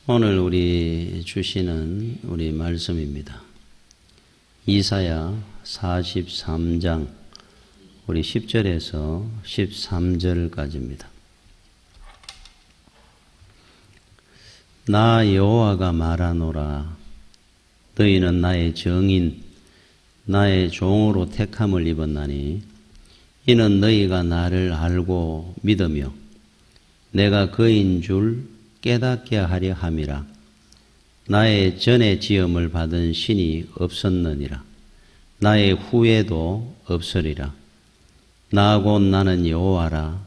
오늘 우리 주시는 우리 말씀입니다. 이사야 43장 우리 10절에서 13절까지입니다. 나 여호와가 말하노라. 너희는 나의 정인 나의 종으로 택함을 입었나니 이는 너희가 나를 알고 믿으며 내가 그인 줄 깨닫게 하려 함이라. 나의 전에 지음을 받은 신이 없었느니라. 나의 후에도 없으리라. 나 곧 나는 여호와라.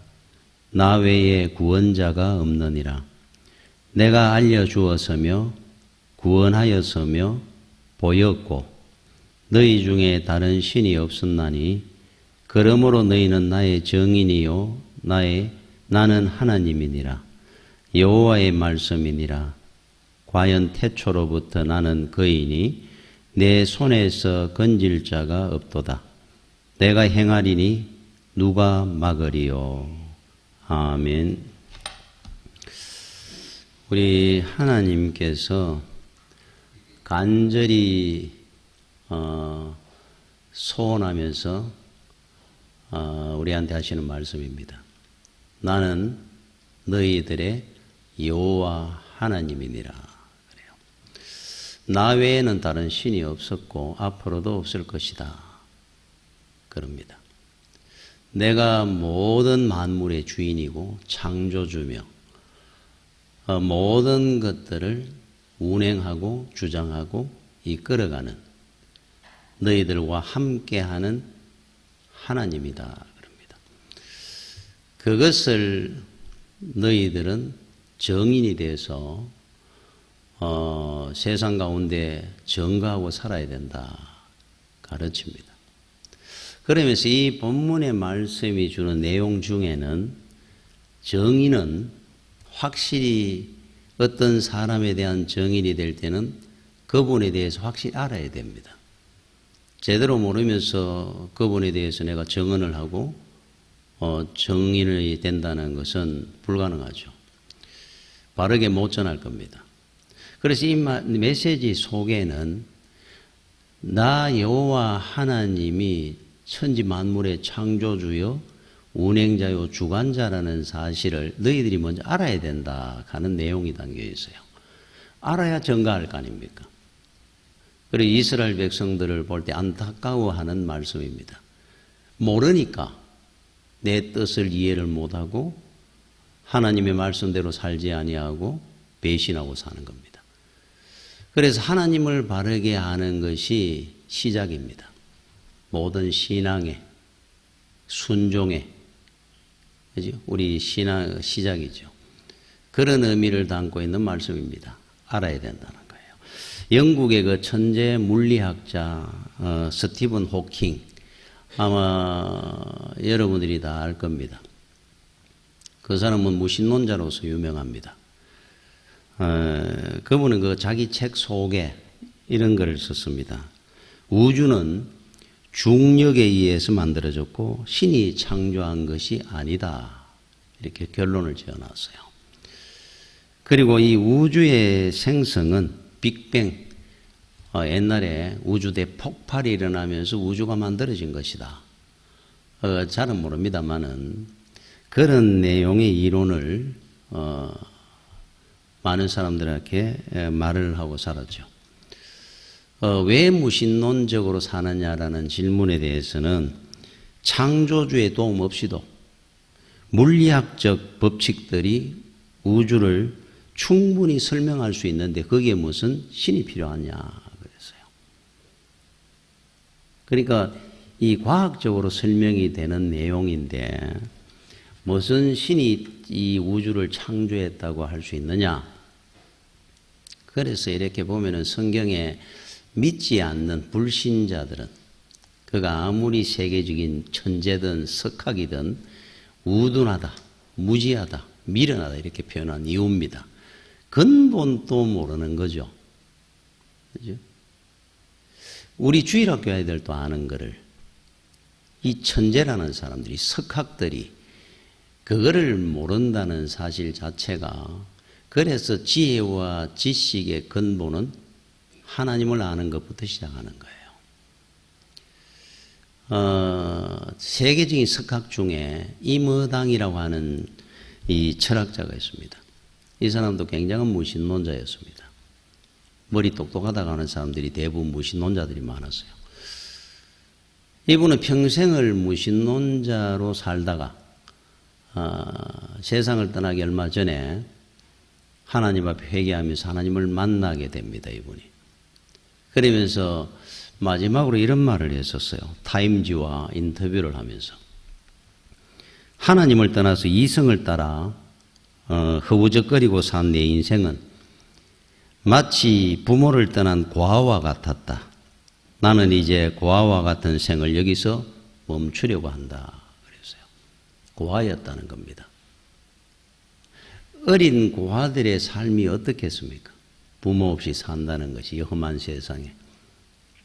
나 외에 구원자가 없느니라. 내가 알려주었으며 구원하였으며 보였고 너희 중에 다른 신이 없었나니 그러므로 너희는 나의 정인이요 나는 하나님이니라. 여호와의 말씀이니라. 과연 태초로부터 나는 그이니 내 손에서 건질 자가 없도다. 내가 행하리니 누가 막으리요. 아멘. 우리 하나님께서 간절히 소원하면서 우리한테 하시는 말씀입니다. 나는 너희들의 여호와 하나님이니라. 그래요. 나 외에는 다른 신이 없었고 앞으로도 없을 것이다. 그럽니다. 내가 모든 만물의 주인이고 창조주며 모든 것들을 운행하고 주장하고 이끌어가는 너희들과 함께하는 하나님이다. 그럽니다. 그것을 너희들은 정인이 돼서 세상 가운데 정거하고 살아야 된다. 가르칩니다. 그러면서 이 본문의 말씀이 주는 내용 중에는 정인은 확실히 어떤 사람에 대한 정인이 될 때는 그분에 대해서 확실히 알아야 됩니다. 제대로 모르면서 그분에 대해서 내가 정언을 하고 정인이 된다는 것은 불가능하죠. 바르게 못 전할 겁니다. 그래서 이 메시지 속에는 나 여호와 하나님이 천지 만물의 창조주요 운행자요 주관자라는 사실을 너희들이 먼저 알아야 된다 하는 내용이 담겨 있어요. 알아야 정가할 거 아닙니까? 그리고 이스라엘 백성들을 볼 때 안타까워하는 말씀입니다. 모르니까 내 뜻을 이해를 못하고 하나님의 말씀대로 살지 아니하고 배신하고 사는 겁니다. 그래서 하나님을 바르게 아는 것이 시작입니다. 모든 신앙의 순종의 우리 신앙 시작이죠. 그런 의미를 담고 있는 말씀입니다. 알아야 된다는 거예요. 영국의 그 천재 물리학자 스티븐 호킹 아마 여러분들이 다 알 겁니다. 그 사람은 무신론자로서 유명합니다. 그분은 그 자기 책 속에 이런 글을 썼습니다. 우주는 중력에 의해서 만들어졌고 신이 창조한 것이 아니다. 이렇게 결론을 지어놨어요. 그리고 이 우주의 생성은 빅뱅, 옛날에 우주 대폭발이 일어나면서 우주가 만들어진 것이다. 잘은 모릅니다만은 그런 내용의 이론을 많은 사람들에게 말을 하고 살았죠. 왜 무신론적으로 사느냐라는 질문에 대해서는 창조주의 도움 없이도 물리학적 법칙들이 우주를 충분히 설명할 수 있는데 거기에 무슨 신이 필요하냐 그랬어요. 그러니까 이 과학적으로 설명이 되는 내용인데 무슨 신이 이 우주를 창조했다고 할 수 있느냐. 그래서 이렇게 보면은 성경에 믿지 않는 불신자들은 그가 아무리 세계적인 천재든 석학이든 우둔하다, 무지하다, 미련하다 이렇게 표현한 이유입니다. 근본도 모르는 거죠. 그죠? 우리 주일학교 아이들도 아는 거를 이 천재라는 사람들이 석학들이 그거를 모른다는 사실 자체가 그래서 지혜와 지식의 근본은 하나님을 아는 것부터 시작하는 거예요. 세계적인 석학 중에 이머당이라고 하는 이 철학자가 있습니다. 이 사람도 굉장한 무신론자였습니다. 머리 똑똑하다고 하는 사람들이 대부분 무신론자들이 많았어요. 이분은 평생을 무신론자로 살다가 세상을 떠나기 얼마 전에 하나님 앞에 회개하면서 하나님을 만나게 됩니다. 이분이. 그러면서 마지막으로 이런 말을 했었어요. 타임지와 인터뷰를 하면서. 하나님을 떠나서 이성을 따라 허우적거리고 산 내 인생은 마치 부모를 떠난 고아와 같았다. 나는 이제 고아와 같은 생을 여기서 멈추려고 한다. 그랬어요. 고아였다는 겁니다. 어린 고아들의 삶이 어떻겠습니까? 부모 없이 산다는 것이 험한 세상에.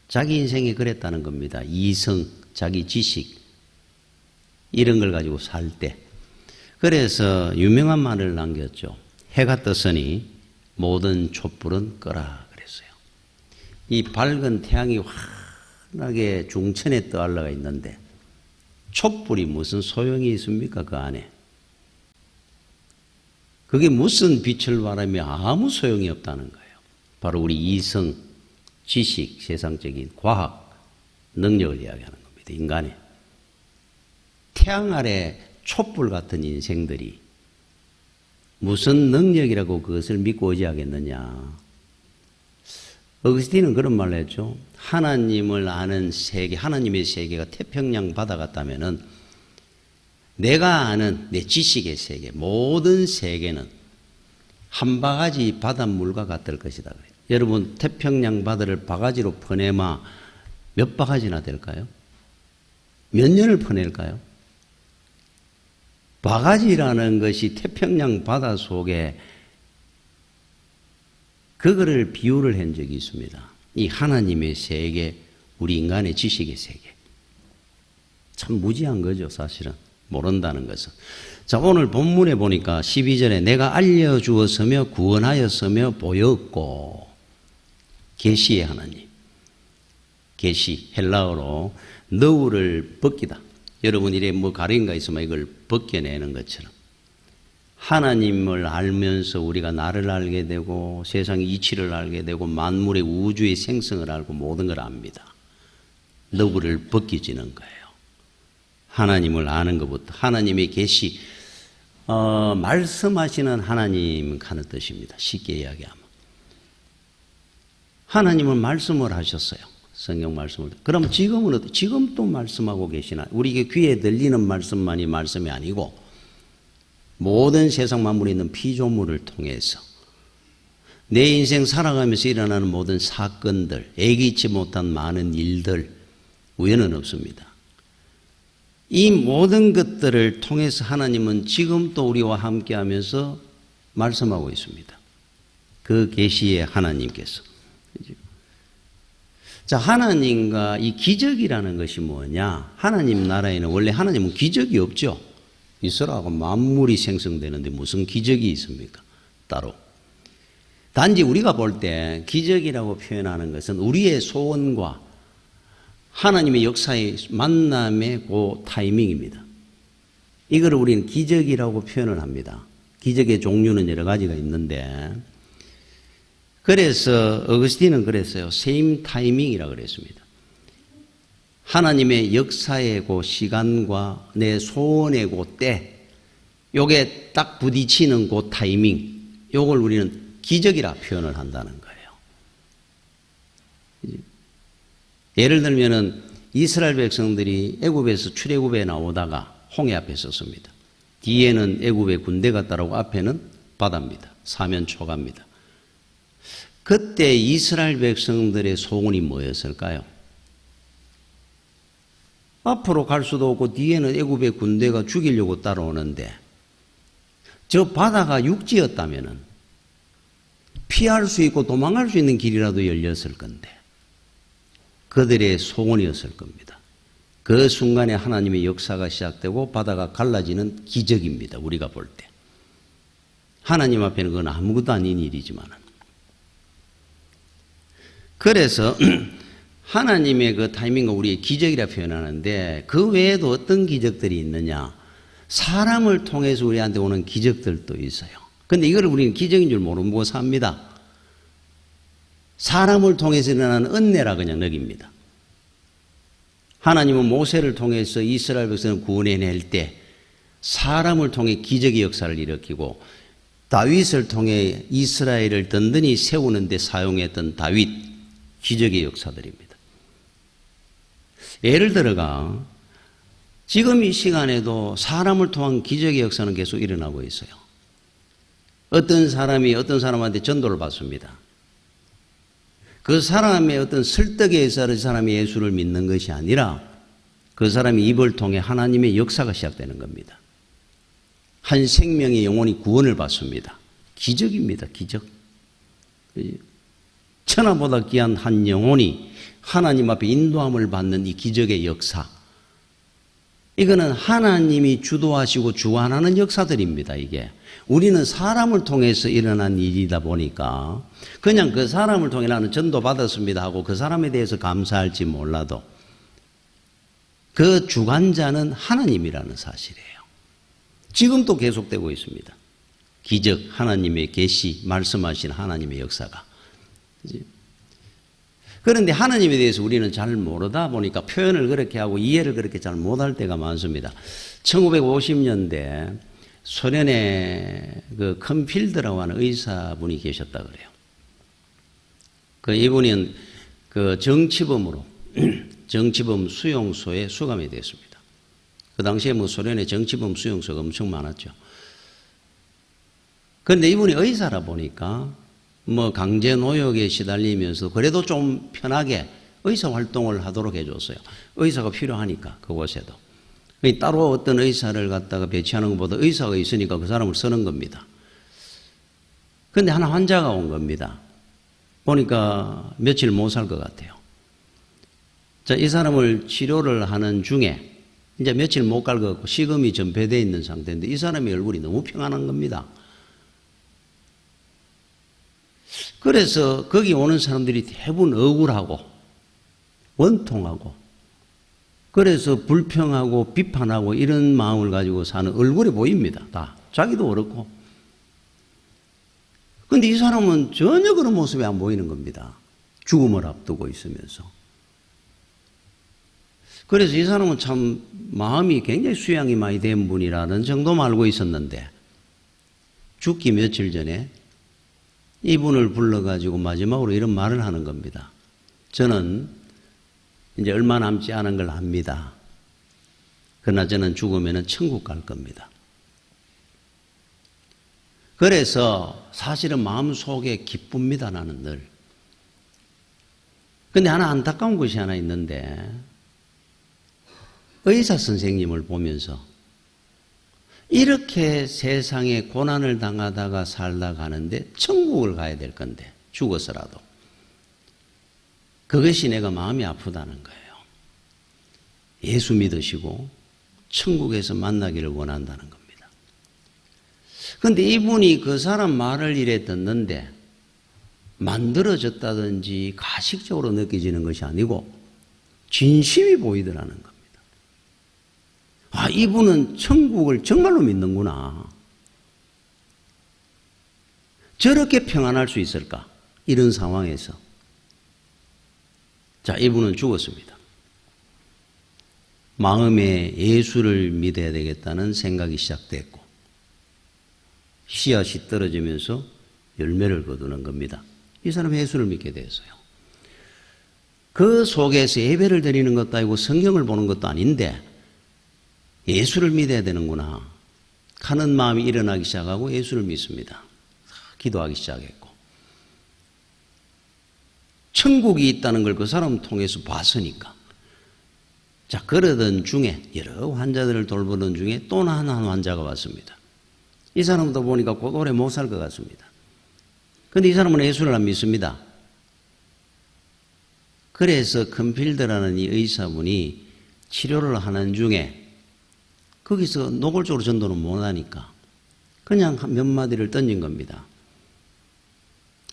자기 인생이 그랬다는 겁니다. 이성, 자기 지식 이런 걸 가지고 살 때. 그래서 유명한 말을 남겼죠. 해가 떴으니 모든 촛불은 꺼라 그랬어요. 이 밝은 태양이 환하게 중천에 떠올라가 있는데 촛불이 무슨 소용이 있습니까? 그 안에. 그게 무슨 빛을 발하며 아무 소용이 없다는 거예요. 바로 우리 이성, 지식, 세상적인 과학, 능력을 이야기하는 겁니다. 인간의. 태양 아래 촛불 같은 인생들이 무슨 능력이라고 그것을 믿고 의지하겠느냐. 어거스틴은 그런 말을 했죠. 하나님을 아는 세계, 하나님의 세계가 태평양 바다 같다면은 내가 아는 내 지식의 세계, 모든 세계는 한 바가지 바닷물과 같을 것이다. 그래요. 여러분, 태평양 바다를 바가지로 퍼내마 몇 바가지나 될까요? 몇 년을 퍼낼까요? 바가지라는 것이 태평양 바다 속에 그거를 비유를 한 적이 있습니다. 이 하나님의 세계, 우리 인간의 지식의 세계. 참 무지한 거죠, 사실은. 모른다는 것은. 자, 오늘 본문에 보니까 12절에 내가 알려주었으며 구원하였으며 보였고, 계시의 하나님. 계시, 헬라어로 너울을 벗기다. 여러분 이래 뭐 가린가 있으면 이걸 벗겨내는 것처럼. 하나님을 알면서 우리가 나를 알게 되고 세상의 이치를 알게 되고 만물의 우주의 생성을 알고 모든 걸 압니다. 너울을 벗겨지는 거예요. 하나님을 아는 것부터. 하나님의 계시, 말씀하시는 하나님 하는 뜻입니다. 쉽게 이야기하면. 하나님은 말씀을 하셨어요. 성경 말씀을. 그럼 지금은 지금 또 말씀하고 계시나? 우리 귀에 들리는 말씀만이 말씀이 아니고 모든 세상 만물에 있는 피조물을 통해서 내 인생 살아가면서 일어나는 모든 사건들, 예기치 못한 많은 일들, 우연은 없습니다. 이 모든 것들을 통해서 하나님은 지금 또 우리와 함께 하면서 말씀하고 있습니다. 그 계시의 하나님께서. 자, 하나님과 이 기적이라는 것이 뭐냐? 하나님 나라에는 원래 하나님은 기적이 없죠. 있으라고 만물이 생성되는데 무슨 기적이 있습니까? 따로. 단지 우리가 볼 때 기적이라고 표현하는 것은 우리의 소원과 하나님의 역사의 만남의 그 타이밍입니다. 이걸 우리는 기적이라고 표현을 합니다. 기적의 종류는 여러 가지가 있는데 그래서 어거스틴은 그랬어요. same timing이라고 그랬습니다. 하나님의 역사의 그 시간과 내 소원의 그 때, 요게 딱 부딪히는 그 타이밍, 요걸 우리는 기적이라 표현을 한다는 거예요. 예를 들면은 이스라엘 백성들이 애굽에서 출애굽에 나오다가 홍해 앞에 섰습니다. 뒤에는 애굽의 군대가 따르고 앞에는 바다입니다. 사면 초가입니다. 그때 이스라엘 백성들의 소원이 뭐였을까요? 앞으로 갈 수도 없고 뒤에는 애굽의 군대가 죽이려고 따라오는데 저 바다가 육지였다면은 피할 수 있고 도망갈 수 있는 길이라도 열렸을 건데 그들의 소원이었을 겁니다. 그 순간에 하나님의 역사가 시작되고 바다가 갈라지는 기적입니다. 우리가 볼 때. 하나님 앞에는 그건 아무것도 아닌 일이지만. 그래서 하나님의 그 타이밍을 우리 기적이라 표현하는데 그 외에도 어떤 기적들이 있느냐. 사람을 통해서 우리한테 오는 기적들도 있어요. 근데 이걸 우리는 기적인 줄 모르고 삽니다. 사람을 통해서 일어나는 은혜라 그냥 여깁니다. 하나님은 모세를 통해서 이스라엘 백성을 구원해낼 때 사람을 통해 기적의 역사를 일으키고 다윗을 통해 이스라엘을 든든히 세우는 데 사용했던 다윗 기적의 역사들입니다. 예를 들어가 지금 이 시간에도 사람을 통한 기적의 역사는 계속 일어나고 있어요. 어떤 사람이 어떤 사람한테 전도를 받습니다. 그 사람의 어떤 설득에 의해서 그 사람이 예수를 믿는 것이 아니라 그 사람이 입을 통해 하나님의 역사가 시작되는 겁니다. 한 생명의 영혼이 구원을 받습니다. 기적입니다. 기적. 천하보다 귀한 한 영혼이 하나님 앞에 인도함을 받는 이 기적의 역사. 이거는 하나님이 주도하시고 주관하는 역사들입니다. 이게. 우리는 사람을 통해서 일어난 일이다 보니까 그냥 그 사람을 통해 나는 전도 받았습니다 하고 그 사람에 대해서 감사할지 몰라도 그 주관자는 하나님이라는 사실이에요. 지금도 계속되고 있습니다. 기적, 하나님의 계시, 말씀하신 하나님의 역사가. 그런데 하나님에 대해서 우리는 잘 모르다 보니까 표현을 그렇게 하고 이해를 그렇게 잘 못할 때가 많습니다. 1950년대 소련에 그 컴필드라고 하는 의사분이 계셨다 그래요. 그 이분은 그 정치범으로 정치범 수용소에 수감이 됐습니다. 그 당시에 뭐 소련의 정치범 수용소가 엄청 많았죠. 그런데 이분이 의사라 보니까 뭐 강제 노역에 시달리면서 그래도 좀 편하게 의사 활동을 하도록 해줬어요. 의사가 필요하니까 그곳에도. 따로 어떤 의사를 갖다가 배치하는 것보다 의사가 있으니까 그 사람을 쓰는 겁니다. 그런데 하나 환자가 온 겁니다. 보니까 며칠 못 살 것 같아요. 자, 이 사람을 치료를 하는 중에 이제 며칠 못 갈 것 같고 식음이 전폐되어 있는 상태인데 이 사람의 얼굴이 너무 평안한 겁니다. 그래서 거기 오는 사람들이 대부분 억울하고 원통하고 그래서 불평하고 비판하고 이런 마음을 가지고 사는 얼굴이 보입니다. 다. 자기도 그렇고. 그런데 이 사람은 전혀 그런 모습이 안 보이는 겁니다. 죽음을 앞두고 있으면서. 그래서 이 사람은 참 마음이 굉장히 수양이 많이 된 분이라는 정도만 알고 있었는데 죽기 며칠 전에 이분을 불러가지고 마지막으로 이런 말을 하는 겁니다. 저는 이제 얼마 남지 않은 걸 압니다. 그러나 저는 죽으면 천국 갈 겁니다. 그래서 사실은 마음속에 기쁩니다. 나는 늘. 근데 하나 안타까운 것이 하나 있는데 의사 선생님을 보면서 이렇게 세상에 고난을 당하다가 살다 가는데 천국을 가야 될 건데 죽어서라도 그것이 내가 마음이 아프다는 거예요. 예수 믿으시고 천국에서 만나기를 원한다는 겁니다. 그런데 이분이 그 사람 말을 이래 듣는데 만들어졌다든지 가식적으로 느껴지는 것이 아니고 진심이 보이더라는 겁니다. 아, 이분은 천국을 정말로 믿는구나. 저렇게 평안할 수 있을까? 이런 상황에서. 자, 이분은 죽었습니다. 마음에 예수를 믿어야 되겠다는 생각이 시작됐고 씨앗이 떨어지면서 열매를 거두는 겁니다. 이 사람은 예수를 믿게 됐어요. 그 속에서 예배를 드리는 것도 아니고 성경을 보는 것도 아닌데 예수를 믿어야 되는구나 하는 마음이 일어나기 시작하고 예수를 믿습니다. 기도하기 시작했고 천국이 있다는 걸 그 사람 통해서 봤으니까 자, 그러던 중에 여러 환자들을 돌보던 중에 또 하나 환자가 왔습니다. 이 사람도 보니까 곧 오래 못 살 것 같습니다. 그런데 이 사람은 예수를 안 믿습니다. 그래서 컴필드라는 이 의사분이 치료를 하는 중에 거기서 노골적으로 전도는 못하니까 그냥 몇 마디를 던진 겁니다.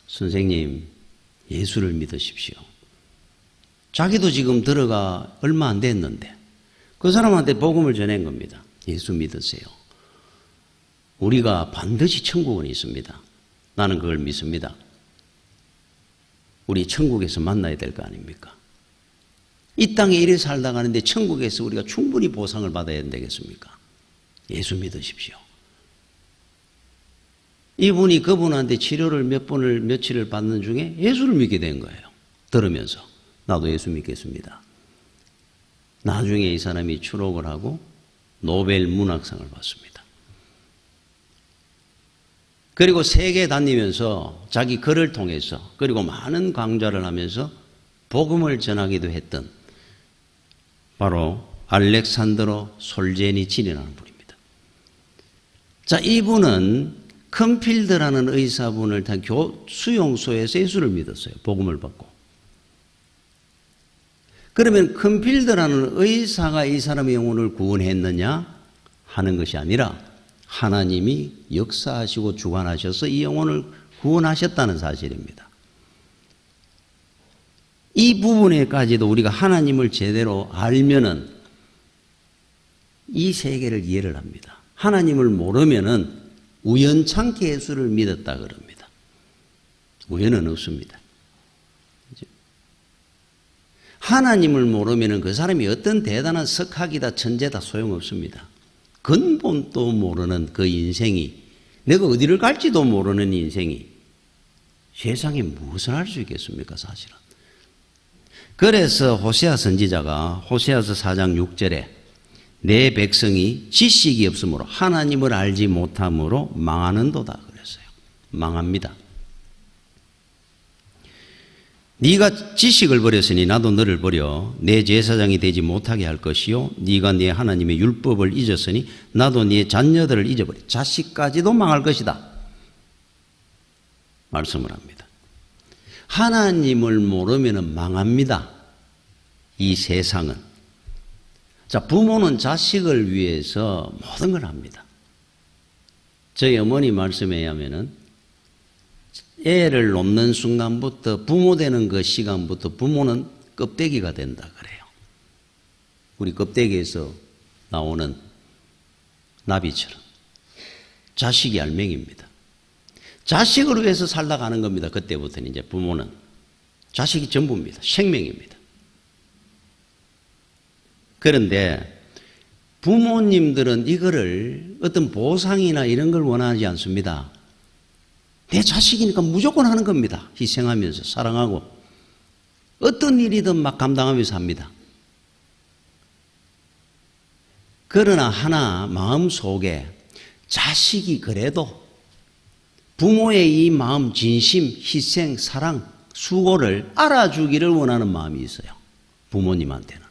선생님, 예수를 믿으십시오. 자기도 지금 들어가 얼마 안 됐는데 그 사람한테 복음을 전한 겁니다. 예수 믿으세요. 우리가 반드시 천국은 있습니다. 나는 그걸 믿습니다. 우리 천국에서 만나야 될 거 아닙니까? 이 땅에 이래 살다 가는데 천국에서 우리가 충분히 보상을 받아야 되겠습니까? 예수 믿으십시오. 이분이 그분한테 치료를 며칠을 받는 중에 예수를 믿게 된 거예요. 들으면서 나도 예수 믿겠습니다. 나중에 이 사람이 추록을 하고 노벨 문학상을 받습니다. 그리고 세계 다니면서 자기 글을 통해서 그리고 많은 강좌를 하면서 복음을 전하기도 했던 바로 알렉산드로 솔제니친이라는 분입니다. 자, 이분은 컴필드라는 의사분을 탄 수용소에서 예수를 믿었어요. 복음을 받고. 그러면 컴필드라는 의사가 이 사람의 영혼을 구원했느냐 하는 것이 아니라 하나님이 역사하시고 주관하셔서 이 영혼을 구원하셨다는 사실입니다. 이 부분에까지도 우리가 하나님을 제대로 알면은 이 세계를 이해를 합니다. 하나님을 모르면은 우연찮게 예수를 믿었다 그럽니다. 우연은 없습니다. 하나님을 모르면은 그 사람이 어떤 대단한 석학이다 천재다 소용없습니다. 근본도 모르는 그 인생이 내가 어디를 갈지도 모르는 인생이 세상에 무엇을 할 수 있겠습니까 사실은. 그래서 호세아 선지자가 호세아서 4장 6절에 내 백성이 지식이 없으므로 하나님을 알지 못함으로 망하는도다 그랬어요. 망합니다. 네가 지식을 버렸으니 나도 너를 버려 내 제사장이 되지 못하게 할 것이요 네가 네 하나님의 율법을 잊었으니 나도 네 자녀들을 잊어버려 자식까지도 망할 것이다 말씀을 합니다. 하나님을 모르면 망합니다. 이 세상은. 자, 부모는 자식을 위해서 모든 걸 합니다. 저희 어머니 말씀에 의하면은 애를 놓는 순간부터 부모 되는 그 시간부터 부모는 껍데기가 된다 그래요. 우리 껍데기에서 나오는 나비처럼 자식이 알맹이입니다. 자식을 위해서 살다 가는 겁니다. 그때부터는 이제 부모는 자식이 전부입니다. 생명입니다. 그런데 부모님들은 이거를 어떤 보상이나 이런 걸 원하지 않습니다. 내 자식이니까 무조건 하는 겁니다. 희생하면서 사랑하고 어떤 일이든 막 감당하면서 합니다. 그러나 하나 마음속에 자식이 그래도 부모의 이 마음, 진심, 희생, 사랑, 수고를 알아주기를 원하는 마음이 있어요. 부모님한테는.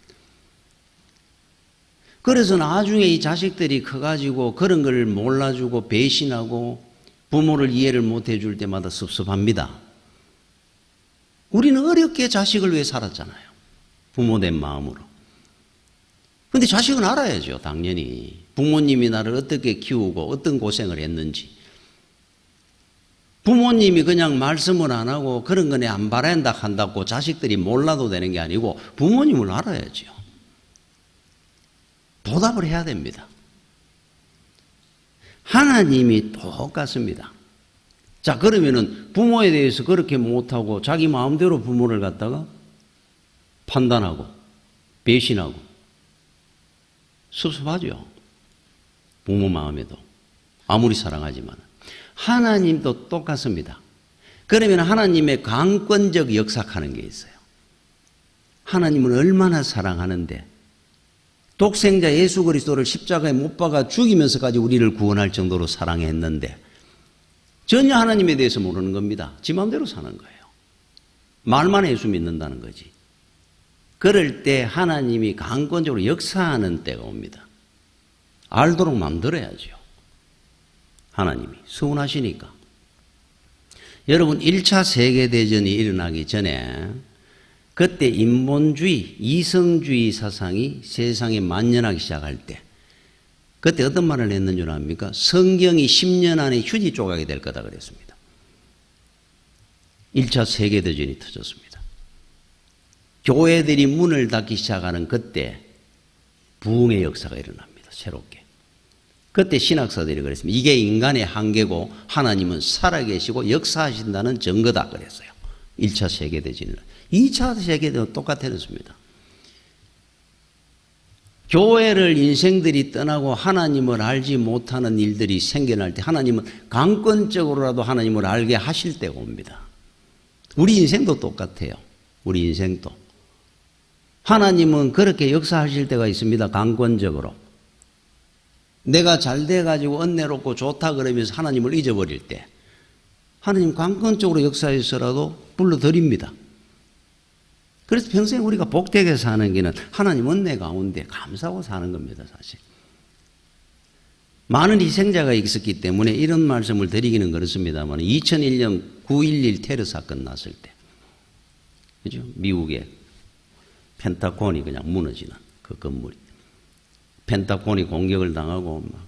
그래서 나중에 이 자식들이 커가지고 그런 걸 몰라주고 배신하고 부모를 이해를 못해 줄 때마다 섭섭합니다. 우리는 어렵게 자식을 위해 살았잖아요. 부모된 마음으로. 근데 자식은 알아야죠, 당연히. 부모님이 나를 어떻게 키우고 어떤 고생을 했는지. 부모님이 그냥 말씀을 안 하고 그런 거 내 안 바란다 한다고 자식들이 몰라도 되는 게 아니고 부모님을 알아야죠. 보답을 해야 됩니다. 하나님이 똑같습니다. 자, 그러면은 부모에 대해서 그렇게 못하고 자기 마음대로 부모를 갖다가 판단하고 배신하고 섭섭하죠. 부모 마음에도 아무리 사랑하지만 하나님도 똑같습니다. 그러면 하나님의 강권적 역사하는 게 있어요. 하나님은 얼마나 사랑하는데 독생자 예수 그리스도를 십자가에 못 박아 죽이면서까지 우리를 구원할 정도로 사랑했는데 전혀 하나님에 대해서 모르는 겁니다. 지 마음대로 사는 거예요. 말만 예수 믿는다는 거지. 그럴 때 하나님이 강권적으로 역사하는 때가 옵니다. 알도록 만들어야죠. 하나님이 서운하시니까. 여러분 1차 세계대전이 일어나기 전에 그때 인본주의, 이성주의 사상이 세상에 만연하기 시작할 때 그때 어떤 말을 했는 줄 압니까? 성경이 10년 안에 휴지 조각이 될 거다 그랬습니다. 1차 세계대전이 터졌습니다. 교회들이 문을 닫기 시작하는 그때 부흥의 역사가 일어납니다. 새롭게. 그때 신학사들이 그랬습니다. 이게 인간의 한계고 하나님은 살아계시고 역사하신다는 증거다 그랬어요. 1차 세계대전은. 2차 세계대전은 똑같았습니다. 교회를 인생들이 떠나고 하나님을 알지 못하는 일들이 생겨날 때 하나님은 강권적으로라도 하나님을 알게 하실 때가 옵니다. 우리 인생도 똑같아요. 우리 인생도. 하나님은 그렇게 역사하실 때가 있습니다. 강권적으로. 내가 잘 돼가지고 은혜롭고 좋다 그러면서 하나님을 잊어버릴 때 하나님 강권적으로 역사해서라도 불러드립니다. 그래서 평생 우리가 복되게 사는 길은 하나님 은혜 가운데 감사하고 사는 겁니다. 사실. 많은 희생자가 있었기 때문에 이런 말씀을 드리기는 그렇습니다만 2001년 9.11 테러 사건 났을 때 그죠? 미국의 펜타곤이 그냥 무너지는 그 건물이 펜타곤이 공격을 당하고 막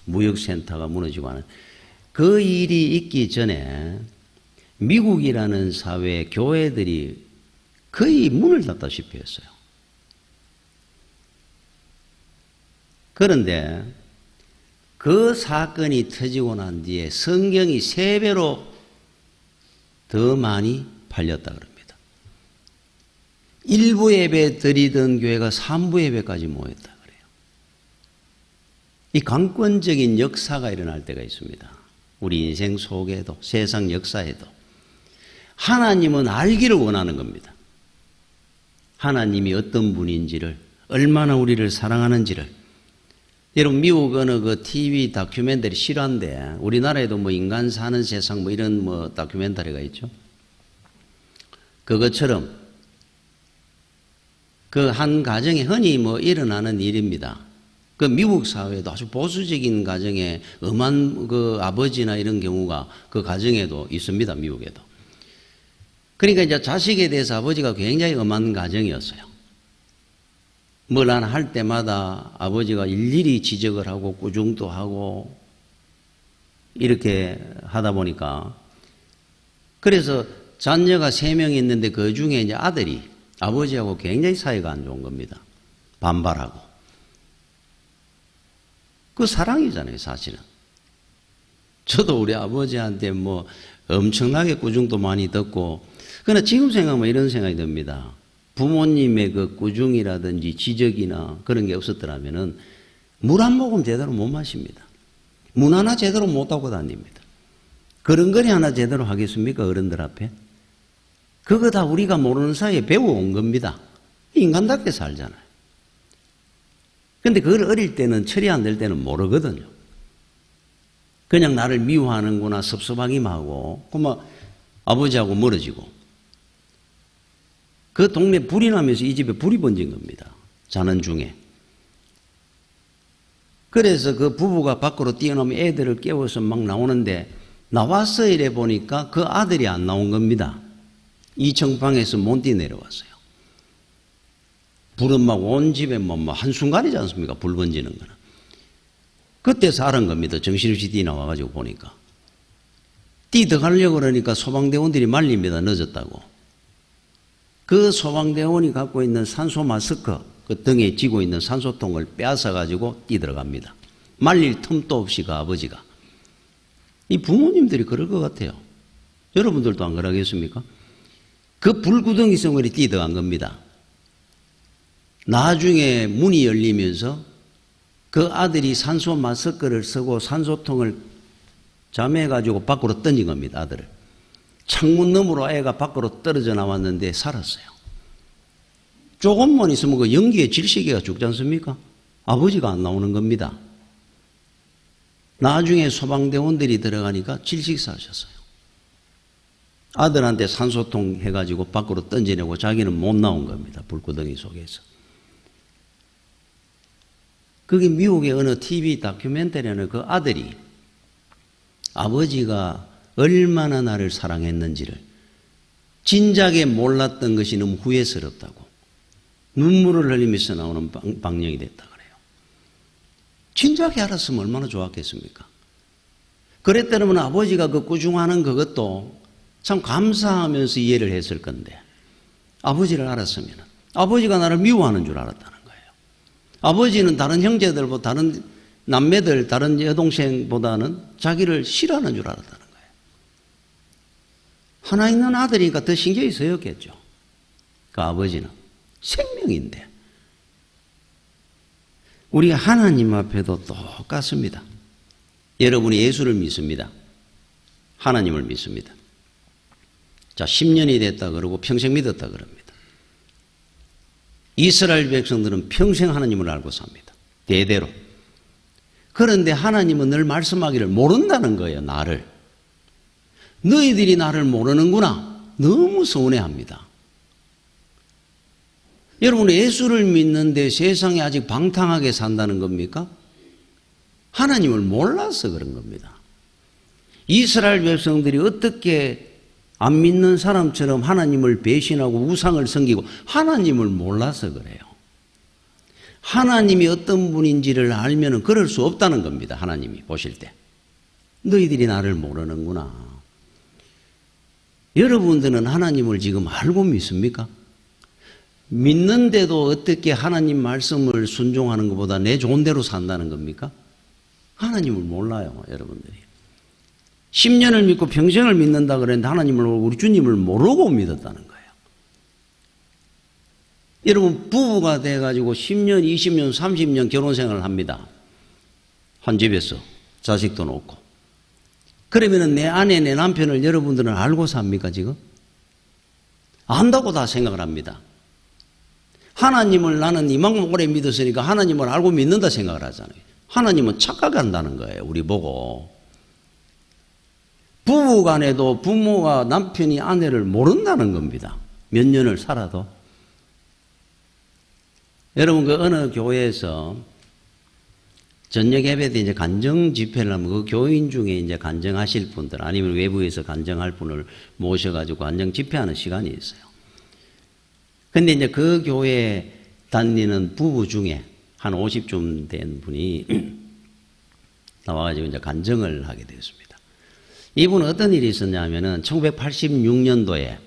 무역센터가 무너지고 하는 그 일이 있기 전에 미국이라는 사회에 교회들이 거의 문을 닫다시피 했어요. 그런데 그 사건이 터지고 난 뒤에 성경이 3배로 더 많이 팔렸다 그럽니다. 1부 예배 드리던 교회가 3부 예배까지 모였다 그래요. 이 강권적인 역사가 일어날 때가 있습니다. 우리 인생 속에도 세상 역사에도 하나님은 알기를 원하는 겁니다. 하나님이 어떤 분인지를 얼마나 우리를 사랑하는지를 여러분 미국 어느 그 TV 다큐멘터리 실화인데 우리나라에도 뭐 인간 사는 세상 뭐 이런 뭐 다큐멘터리가 있죠. 그것처럼 그 한 가정에 흔히 뭐 일어나는 일입니다. 그 미국 사회도 아주 보수적인 가정에 엄한 그 아버지나 이런 경우가 그 가정에도 있습니다. 미국에도. 그러니까 이제 자식에 대해서 아버지가 굉장히 엄한 가정이었어요. 뭘 하나 할 때마다 아버지가 일일이 지적을 하고 꾸중도 하고 이렇게 하다 보니까 그래서 자녀가 3명이 있는데 그 중에 이제 아들이 아버지하고 굉장히 사이가 안 좋은 겁니다. 반발하고. 그 사랑이잖아요, 사실은. 저도 우리 아버지한테 뭐 엄청나게 꾸중도 많이 듣고 그러나 지금 생각하면 이런 생각이 듭니다. 부모님의 그 꾸중이라든지 지적이나 그런 게 없었더라면은 물 한 모금 제대로 못 마십니다. 문 하나 제대로 못 하고 다닙니다. 걸음걸이 하나 제대로 하겠습니까? 어른들 앞에? 그거 다 우리가 모르는 사이에 배워온 겁니다. 인간답게 살잖아요. 근데 그걸 어릴 때는 처리 안 될 때는 모르거든요. 그냥 나를 미워하는구나 섭섭하기만 하고 그만 아버지하고 멀어지고 그 동네 불이 나면서 이 집에 불이 번진 겁니다. 자는 중에. 그래서 그 부부가 밖으로 뛰어나오면 애들을 깨워서 막 나오는데 나왔어 이래 보니까 그 아들이 안 나온 겁니다. 2층 방에서 못 뛰어내려왔어요. 불은 막 온 집에 뭐 한순간이지 않습니까? 불 번지는 거는. 그때서 알은 겁니다. 정신없이 뛰어나와가지고 보니까. 뛰어가려고 그러니까 소방대원들이 말립니다. 늦었다고. 그 소방대원이 갖고 있는 산소 마스크, 그 등에 쥐고 있는 산소통을 빼앗아가지고 뛰어들어갑니다. 말릴 틈도 없이 그 아버지가. 이 부모님들이 그럴 것 같아요. 여러분들도 안 그러겠습니까? 그 불구덩이 속으로 뛰어들어간 겁니다. 나중에 문이 열리면서 그 아들이 산소 마스크를 쓰고 산소통을 잠해가지고 밖으로 던진 겁니다. 아들을. 창문 너머로 애가 밖으로 떨어져 나왔는데 살았어요. 조금만 있으면 그 연기에 질식이가 죽지 않습니까? 아버지가 안 나오는 겁니다. 나중에 소방대원들이 들어가니까 질식사하셨어요. 아들한테 산소통 해가지고 밖으로 던지내고 자기는 못 나온 겁니다. 불구덩이 속에서. 그게 미국의 어느 TV 다큐멘터리는 그 아들이 아버지가 얼마나 나를 사랑했는지를 진작에 몰랐던 것이 너무 후회스럽다고 눈물을 흘리면서 나오는 방영이 됐다 그래요. 진작에 알았으면 얼마나 좋았겠습니까? 그랬더라면 아버지가 그 꾸중하는 그것도 참 감사하면서 이해를 했을 건데, 아버지를 알았으면 아버지가 나를 미워하는 줄 알았다는 거예요. 아버지는 다른 형제들보다, 다른 남매들, 다른 여동생보다는 자기를 싫어하는 줄 알았다는 거예요. 하나 있는 아들이니까 더 신경이 쓰였겠죠. 그 아버지는 생명인데. 우리 하나님 앞에도 똑같습니다. 여러분이 예수를 믿습니다. 하나님을 믿습니다. 자, 10년이 됐다 그러고 평생 믿었다 그럽니다. 이스라엘 백성들은 평생 하나님을 알고 삽니다. 대대로. 그런데 하나님은 늘 말씀하기를 모른다는 거예요. 나를. 너희들이 나를 모르는구나. 너무 서운해합니다. 여러분, 예수를 믿는데 세상에 아직 방탕하게 산다는 겁니까? 하나님을 몰라서 그런 겁니다. 이스라엘 백성들이 어떻게 안 믿는 사람처럼 하나님을 배신하고 우상을 섬기고 하나님을 몰라서 그래요. 하나님이 어떤 분인지를 알면 그럴 수 없다는 겁니다. 하나님이 보실 때. 너희들이 나를 모르는구나. 여러분들은 하나님을 지금 알고 믿습니까? 믿는데도 어떻게 하나님 말씀을 순종하는 것보다 내 좋은 대로 산다는 겁니까? 하나님을 몰라요, 여러분들이. 10년을 믿고 평생을 믿는다 그랬는데 하나님을, 우리 주님을 모르고 믿었다는 거예요. 여러분, 부부가 돼가지고 10년, 20년, 30년 결혼 생활을 합니다. 한 집에서 자식도 놓고. 그러면 내 아내, 내 남편을 여러분들은 알고 삽니까, 지금? 안다고 다 생각을 합니다. 하나님을 나는 이만큼 오래 믿었으니까 하나님을 알고 믿는다 생각을 하잖아요. 하나님은 착각한다는 거예요, 우리 보고. 부부 간에도 부모가 남편이 아내를 모른다는 겁니다. 몇 년을 살아도. 여러분, 그 어느 교회에서 저녁 예배 때 이제 간정 집회를 하면 그 교인 중에 이제 간정하실 분들 아니면 외부에서 간정할 분을 모셔가지고 간정 집회하는 시간이 있어요. 근데 이제 그 교회에 다니는 부부 중에 한 50쯤 된 분이 나와가지고 이제 간정을 하게 되었습니다. 이분은 어떤 일이 있었냐면은 1986년도에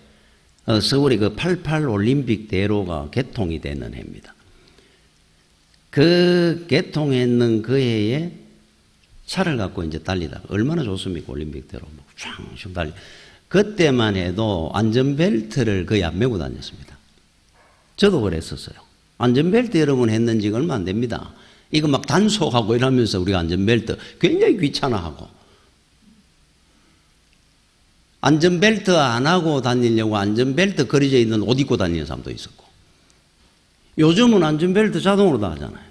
서울의 그 88 올림픽 대로가 개통이 되는 해입니다. 그 개통했는 그 해에 차를 갖고 이제 달리다가 얼마나 좋습니까? 올림픽 대로 막 쫙 달리. 그때만 해도 안전벨트를 거의 안 메고 다녔습니다. 저도 그랬었어요. 안전벨트 여러분 했는지 얼마 안 됩니다. 이거 막 단속하고 이러면서 우리가 안전벨트 굉장히 귀찮아하고. 안전벨트 안 하고 다니려고 안전벨트 그려져 있는 옷 입고 다니는 사람도 있었고. 요즘은 안전벨트 자동으로 다 하잖아요.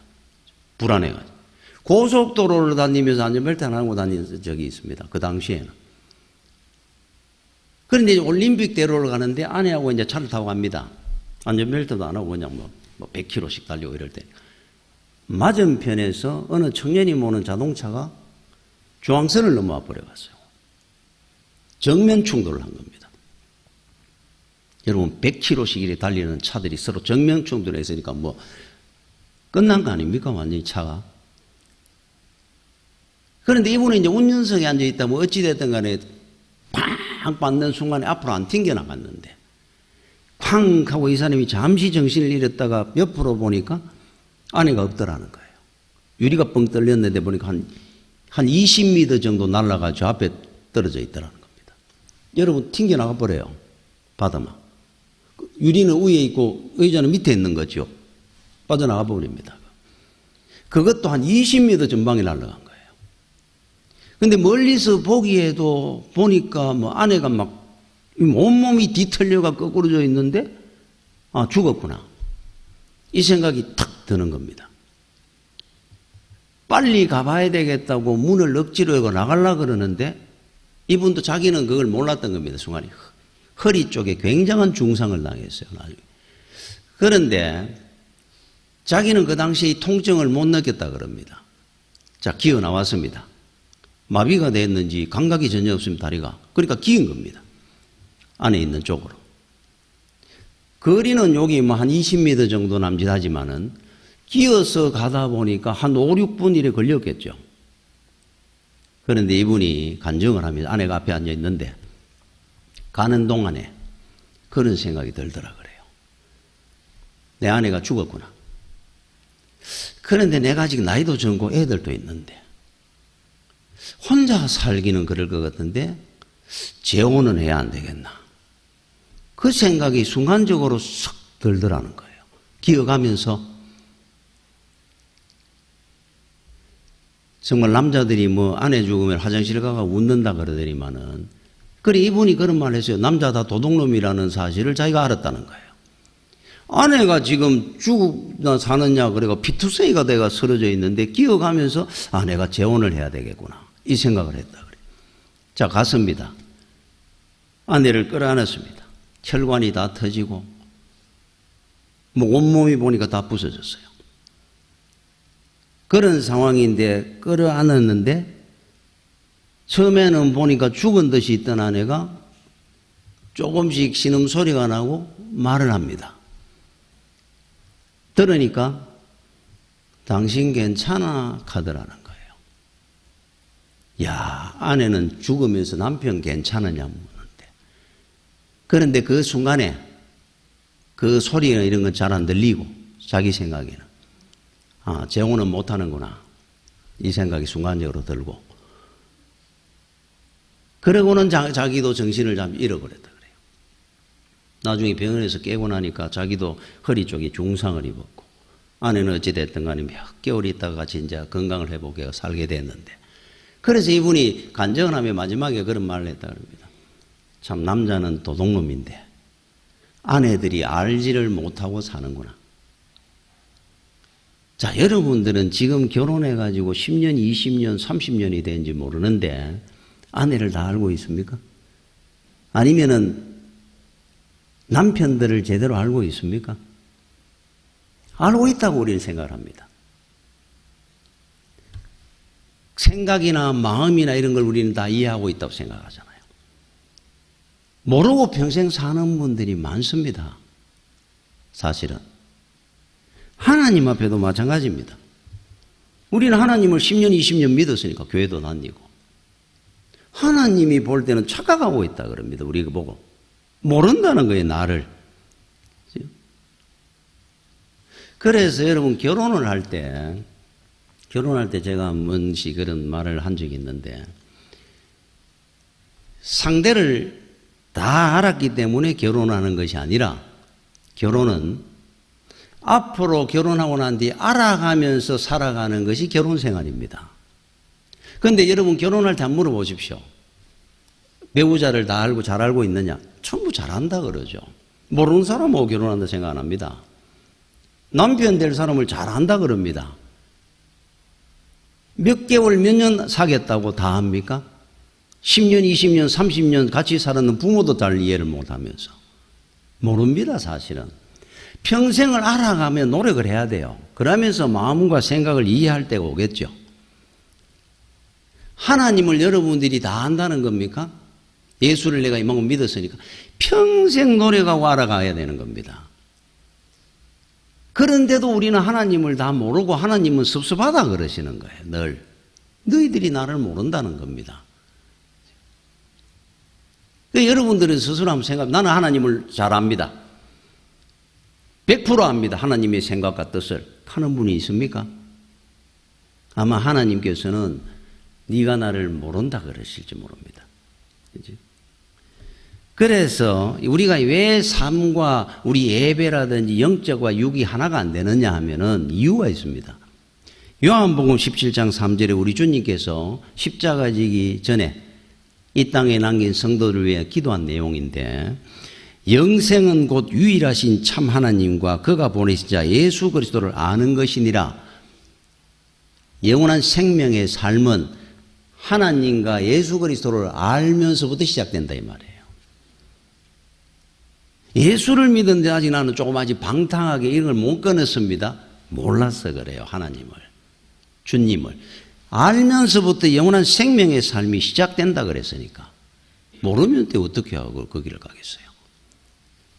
불안해가지고. 고속도로를 다니면서 안전벨트 안 하고 다니는 적이 있습니다. 그 당시에는. 그런데 올림픽 대로를 가는데 아내하고 이제 차를 타고 갑니다. 안전벨트도 안 하고 그냥 뭐 100km씩 달리고 이럴 때. 맞은편에서 어느 청년이 모는 자동차가 중앙선을 넘어와 버려갔어요. 정면 충돌을 한 겁니다. 여러분 100km씩 이렇게 달리는 차들이 서로 정면 충돌했으니까 뭐 끝난 거 아닙니까? 완전히 차가. 그런데 이분은 이제 운전석에 앉아있다 뭐 어찌됐든 간에 팡 받는 순간에 앞으로 안 튕겨나갔는데 쾅 하고 이 사람이 잠시 정신을 잃었다가 옆으로 보니까 아내가 없더라는 거예요. 유리가 뻥 뚫렸는데 보니까 한 20m 정도 날아가 저 앞에 떨어져 있더라는 겁니다. 여러분 튕겨나가 버려요. 바다만. 유리는 위에 있고 의자는 밑에 있는 거죠. 빠져나가 버립니다. 그것도 한 20m 전방에 날아간 거예요. 근데 멀리서 보기에도 보니까 뭐 아내가 막 온몸이 뒤틀려가 거꾸로져 있는데 아 죽었구나. 이 생각이 탁 드는 겁니다. 빨리 가봐야 되겠다고 문을 억지로 열고 나가려고 그러는데 이분도 자기는 그걸 몰랐던 겁니다. 순간에. 허리 쪽에 굉장한 중상을 당했어요. 나중에. 그런데 자기는 그 당시에 통증을 못 느꼈다 그럽니다. 자, 기어 나왔습니다. 마비가 됐는지 감각이 전혀 없습니다. 다리가. 그러니까 기인 겁니다. 안에 있는 쪽으로. 거리는 여기 뭐 한 20m 정도 남짓하지만은 기어서 가다 보니까 한 5, 6분 이래 걸렸겠죠. 그런데 이분이 간증을 합니다. 아내가 앞에 앉아 있는데 가는 동안에 그런 생각이 들더라 그래요. 내 아내가 죽었구나. 그런데 내가 아직 나이도 젊고 애들도 있는데 혼자 살기는 그럴 것 같은데 재혼은 해야 안 되겠나. 그 생각이 순간적으로 싹 들더라는 거예요. 기어가면서 정말 남자들이 뭐 아내 죽으면 화장실 가가 웃는다 그러더니만은 그래 이분이 그런 말 했어요. 남자 다 도둑놈이라는 사실을 자기가 알았다는 거예요. 아내가 지금 죽나 사느냐 그래가 피투성이가 돼가 쓰러져 있는데 기어가면서 아 내가 재혼을 해야 되겠구나 이 생각을 했다 그래. 자 갔습니다. 아내를 끌어안았습니다. 혈관이 다 터지고 뭐 온몸이 보니까 다 부서졌어요. 그런 상황인데 끌어안았는데 처음에는 보니까 죽은 듯이 있던 아내가 조금씩 신음소리가 나고 말을 합니다. 들으니까 당신 괜찮아 하더라는 거예요. 야, 아내는 죽으면서 남편 괜찮으냐 묻는데. 그런데 그 순간에 그 소리나 이런 건 잘 안 들리고 자기 생각에는 아, 재혼은 못하는구나 이 생각이 순간적으로 들고 그러고는 자기도 정신을 잠시 잃어버렸다 그래요. 나중에 병원에서 깨고 나니까 자기도 허리 쪽에 중상을 입었고 아내는 어찌됐든 간에 몇 개월 있다가 같이 이제 건강을 회복해서 살게 됐는데 그래서 이분이 간증을 하며 마지막에 그런 말을 했다 그럽니다. 참 남자는 도둑놈인데 아내들이 알지를 못하고 사는구나. 자, 여러분들은 지금 결혼해가지고 10년, 20년, 30년이 된지 모르는데 아내를 다 알고 있습니까? 아니면은 남편들을 제대로 알고 있습니까? 알고 있다고 우리는 생각을 합니다. 생각이나 마음이나 이런 걸 우리는 다 이해하고 있다고 생각하잖아요. 모르고 평생 사는 분들이 많습니다. 사실은. 하나님 앞에도 마찬가지입니다. 우리는 하나님을 10년, 20년 믿었으니까 교회도 다니고 하나님이 볼 때는 착각하고 있다 그럽니다. 우리가 보고. 모른다는 거예요, 나를. 그래서 여러분 결혼을 할 때 제가 뭔시 그런 말을 한 적이 있는데 상대를 다 알았기 때문에 결혼하는 것이 아니라 결혼은 앞으로 결혼하고 난 뒤에 알아가면서 살아가는 것이 결혼 생활입니다. 그런데 여러분 결혼할 때 한번 물어보십시오. 배우자를 다 알고 잘 알고 있느냐? 전부 잘 안다 그러죠. 모르는 사람하고 결혼한다 생각 안 합니다. 남편 될 사람을 잘 안다 그럽니다. 몇 개월 몇 년 사귀었다고 다 합니까? 10년, 20년, 30년 같이 살았는 부모도 잘 이해를 못하면서 모릅니다 사실은. 평생을 알아가며 노력을 해야 돼요. 그러면서 마음과 생각을 이해할 때가 오겠죠. 하나님을 여러분들이 다 안다는 겁니까? 예수를 내가 이만큼 믿었으니까 평생 노력하고 알아가야 되는 겁니다. 그런데도 우리는 하나님을 다 모르고 하나님은 섭섭하다 그러시는 거예요. 늘. 너희들이 나를 모른다는 겁니다. 그러니까 여러분들은 스스로 한번 생각하면 나는 하나님을 잘 압니다. 100% 압니다. 하나님의 생각과 뜻을 하는 분이 있습니까? 아마 하나님께서는 네가 나를 모른다 그러실지 모릅니다. 그렇지? 그래서 우리가 왜 삶과 우리 예배라든지 영적과 육이 하나가 안 되느냐 하면은 이유가 있습니다. 요한복음 17장 3절에 우리 주님께서 십자가 지기 전에 이 땅에 남긴 성도를 위해 기도한 내용인데 영생은 곧 유일하신 참 하나님과 그가 보내신 자 예수 그리스도를 아는 것이니라. 영원한 생명의 삶은 하나님과 예수 그리스도를 알면서부터 시작된다 이 말이에요. 예수를 믿는데 아직 나는 조금 아직 방탕하게 이런 걸 못 끊었습니다. 몰라서 그래요. 하나님을, 주님을 알면서부터 영원한 생명의 삶이 시작된다 그랬으니까 모르면 또 어떻게 하고 그 길을 가겠어요.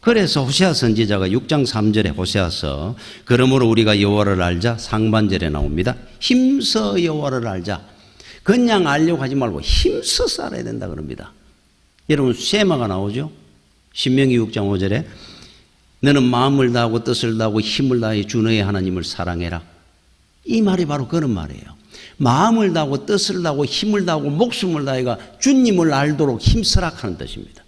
그래서 호세아 선지자가 6장 3절에 호세아서 그러므로 우리가 여호와를 알자 상반절에 나옵니다. 힘써 여호와를 알자. 그냥 알려고 하지 말고 힘써 알아야 된다 그럽니다. 여러분 쉐마가 나오죠. 신명기 6장 5절에 너는 마음을 다하고 뜻을 다하고 힘을 다해 주 너의 하나님을 사랑해라. 이 말이 바로 그런 말이에요. 마음을 다하고 뜻을 다하고 힘을 다하고 목숨을 다해가 주님을 알도록 힘쓰라 하는 뜻입니다.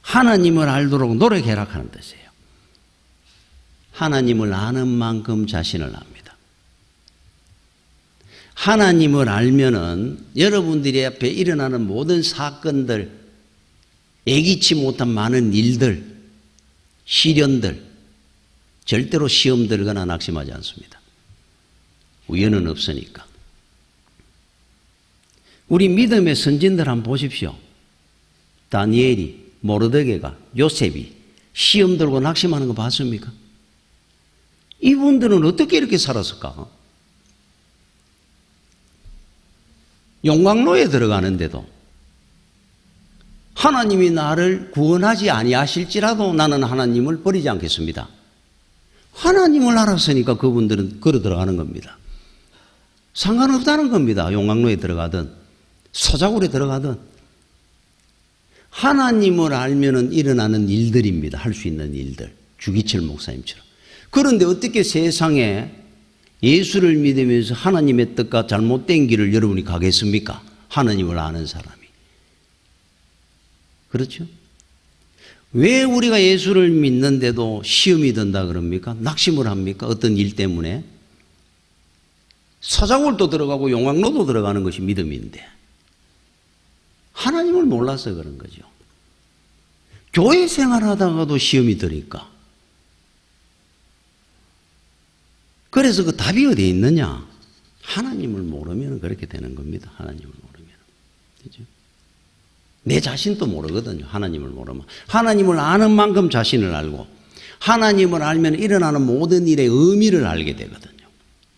하나님을 알도록 노력해라 하는 뜻이에요. 하나님을 아는 만큼 자신을 압니다. 하나님을 알면은 여러분들이 앞에 일어나는 모든 사건들, 예기치 못한 많은 일들, 시련들, 절대로 시험 들거나 낙심하지 않습니다. 우연은 없으니까. 우리 믿음의 선진들 한번 보십시오. 다니엘이, 모르드게가, 요셉이 시험 들고 낙심하는 거 봤습니까? 이분들은 어떻게 이렇게 살았을까? 용광로에 들어가는데도 하나님이 나를 구원하지 아니하실지라도 나는 하나님을 버리지 않겠습니다. 하나님을 알았으니까 그분들은 걸어 들어가는 겁니다. 상관없다는 겁니다. 용광로에 들어가든 서자굴에 들어가든. 하나님을 알면은 일어나는 일들입니다. 할 수 있는 일들. 주기철 목사님처럼. 그런데 어떻게 세상에 예수를 믿으면서 하나님의 뜻과 잘못된 길을 여러분이 가겠습니까? 하나님을 아는 사람이. 그렇죠? 왜 우리가 예수를 믿는데도 시험이 든다 그럽니까? 낙심을 합니까? 어떤 일 때문에? 서자굴도 들어가고 용광로도 들어가는 것이 믿음인데 하나님을 몰라서 그런 거죠. 교회 생활하다가도 시험이 드니까. 그래서 그 답이 어디에 있느냐? 하나님을 모르면 그렇게 되는 겁니다. 하나님을 모르면. 그죠? 내 자신도 모르거든요. 하나님을 모르면. 하나님을 아는 만큼 자신을 알고 하나님을 알면 일어나는 모든 일의 의미를 알게 되거든요.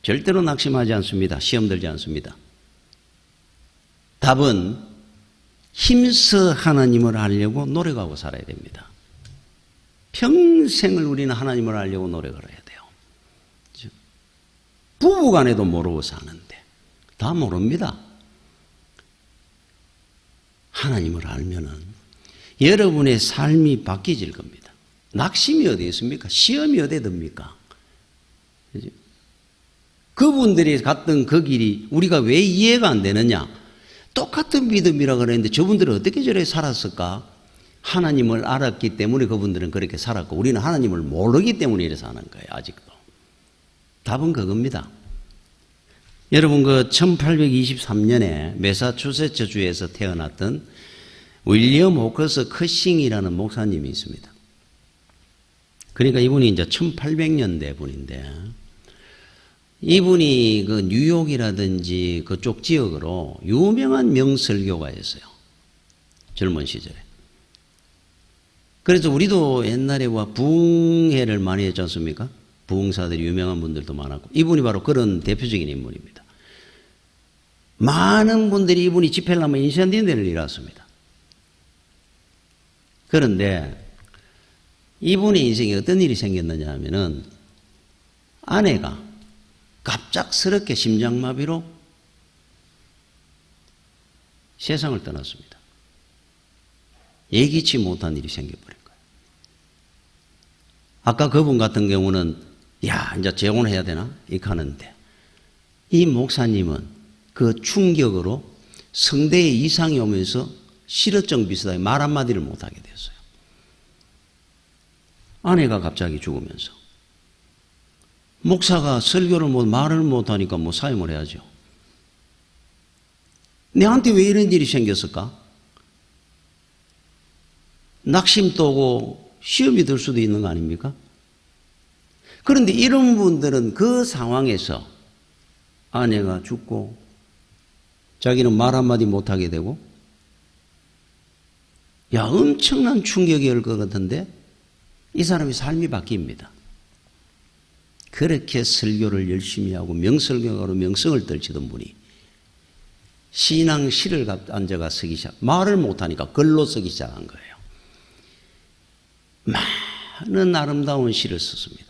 절대로 낙심하지 않습니다. 시험 들지 않습니다. 답은 힘써 하나님을 알려고 노력하고 살아야 됩니다. 평생을 우리는 하나님을 알려고 노력을 해야 돼요. 부부간에도 모르고 사는데 다 모릅니다. 하나님을 알면은 여러분의 삶이 바뀌질 겁니다. 낙심이 어디에 있습니까? 시험이 어디에 듭니까? 그죠? 그분들이 갔던 그 길이 우리가 왜 이해가 안 되느냐? 똑같은 믿음이라 그랬는데 저분들은 어떻게 저렇게 살았을까? 하나님을 알았기 때문에 그분들은 그렇게 살았고 우리는 하나님을 모르기 때문에 이렇게 사는 거예요. 아직도. 답은 그겁니다. 여러분 그 1823년에 매사추세츠 주에서 태어났던 윌리엄 호커스 커싱이라는 목사님이 있습니다. 그러니까 이분이 이제 1800년대 분인데 이분이 그 뉴욕이라든지 그쪽 지역으로 유명한 명설교가였어요. 젊은 시절에. 그래서 우리도 옛날에 부흥회를 많이 했지 않습니까? 부흥사들이 유명한 분들도 많았고 이분이 바로 그런 대표적인 인물입니다. 많은 분들이 이분이 집회를 하면 인센디를 일었습니다. 그런데 이분의 인생에 어떤 일이 생겼느냐 하면은 아내가 갑작스럽게 심장마비로 세상을 떠났습니다. 예기치 못한 일이 생겨버린 거예요. 아까 그분 같은 경우는 야 이제 재혼해야 되나? 이렇게 하는데 이 목사님은 그 충격으로 성대에 이상이 오면서 실어증 비슷하게 말 한마디를 못하게 됐어요. 아내가 갑자기 죽으면서 목사가 설교를 말을 못하니까 사임을 해야죠. 내한테 왜 이런 일이 생겼을까? 낙심도 오고 시험이 들 수도 있는 거 아닙니까? 그런데 이런 분들은 그 상황에서 아내가 죽고 자기는 말 한마디 못하게 되고 엄청난 충격이 올 것 같은데 이 사람의 삶이 바뀝니다. 그렇게 설교를 열심히 하고 명설교가로 명성을 떨치던 분이 신앙실을 앉아가 쓰기 시작, 말을 못하니까 글로 쓰기 시작한 거예요. 많은 아름다운 시를 썼습니다.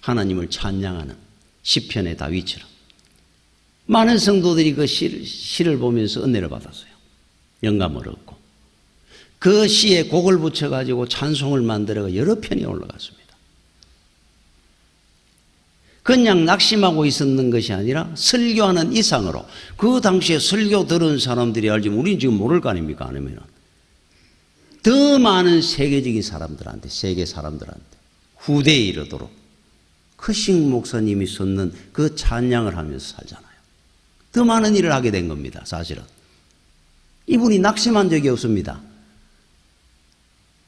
하나님을 찬양하는 시편의 다윗처럼. 많은 성도들이 그 시를 보면서 은혜를 받았어요. 영감을 얻고. 그 시에 곡을 붙여가지고 찬송을 만들어가 여러 편이 올라갔습니다. 그냥 낙심하고 있었는 것이 아니라 설교하는 이상으로 그 당시에 설교 들은 사람들이 알지만 우리는 지금 모를 거 아닙니까? 아니면 더 많은 세계적인 사람들한테, 세계 사람들한테 후대에 이르도록 크싱 목사님이 썼는 그 찬양을 하면서 살잖아요. 더 많은 일을 하게 된 겁니다. 사실은 이분이 낙심한 적이 없습니다.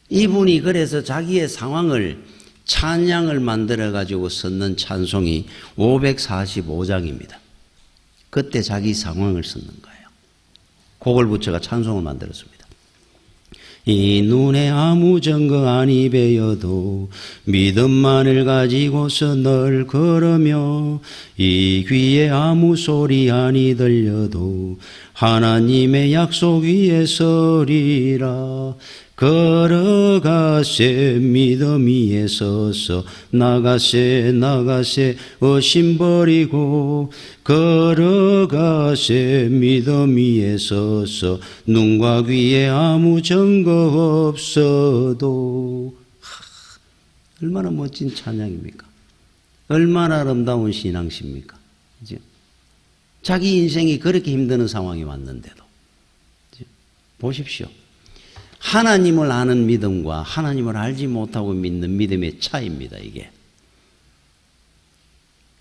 이분이 그래서 자기의 상황을 찬양을 만들어 가지고 썼는 찬송이 545장입니다. 그때 자기 상황을 썼는 거예요. 곡을 붙여가 찬송을 만들었습니다. 이 눈에 아무 증거 아니 배어도 믿음만을 가지고서 널 걸으며 이 귀에 아무 소리 아니 들려도 하나님의 약속 위에 서리라. 걸어가세 믿음 위에 서서 나가세 의심 버리고 걸어가세 믿음 위에 서서 눈과 귀에 아무 증거 없어도. 얼마나 멋진 찬양입니까? 얼마나 아름다운 신앙시입니까? 자기 인생이 그렇게 힘드는 상황이 왔는데도 보십시오. 하나님을 아는 믿음과 하나님을 알지 못하고 믿는 믿음의 차이입니다. 이게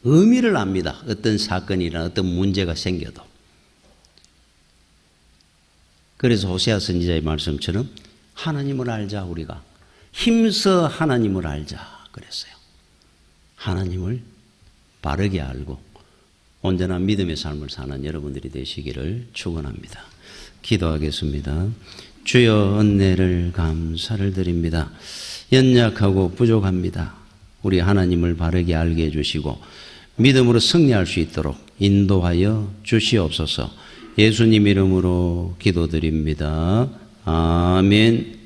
의미를 압니다. 어떤 사건이나 어떤 문제가 생겨도. 그래서 호세아 선지자의 말씀처럼 하나님을 알자. 우리가 힘써 하나님을 알자 그랬어요. 하나님을 바르게 알고 온전한 믿음의 삶을 사는 여러분들이 되시기를 축원합니다. 기도하겠습니다. 주여, 은혜를 감사를 드립니다. 연약하고 부족합니다. 우리 하나님을 바르게 알게 해주시고 믿음으로 승리할 수 있도록 인도하여 주시옵소서. 예수님 이름으로 기도드립니다. 아멘.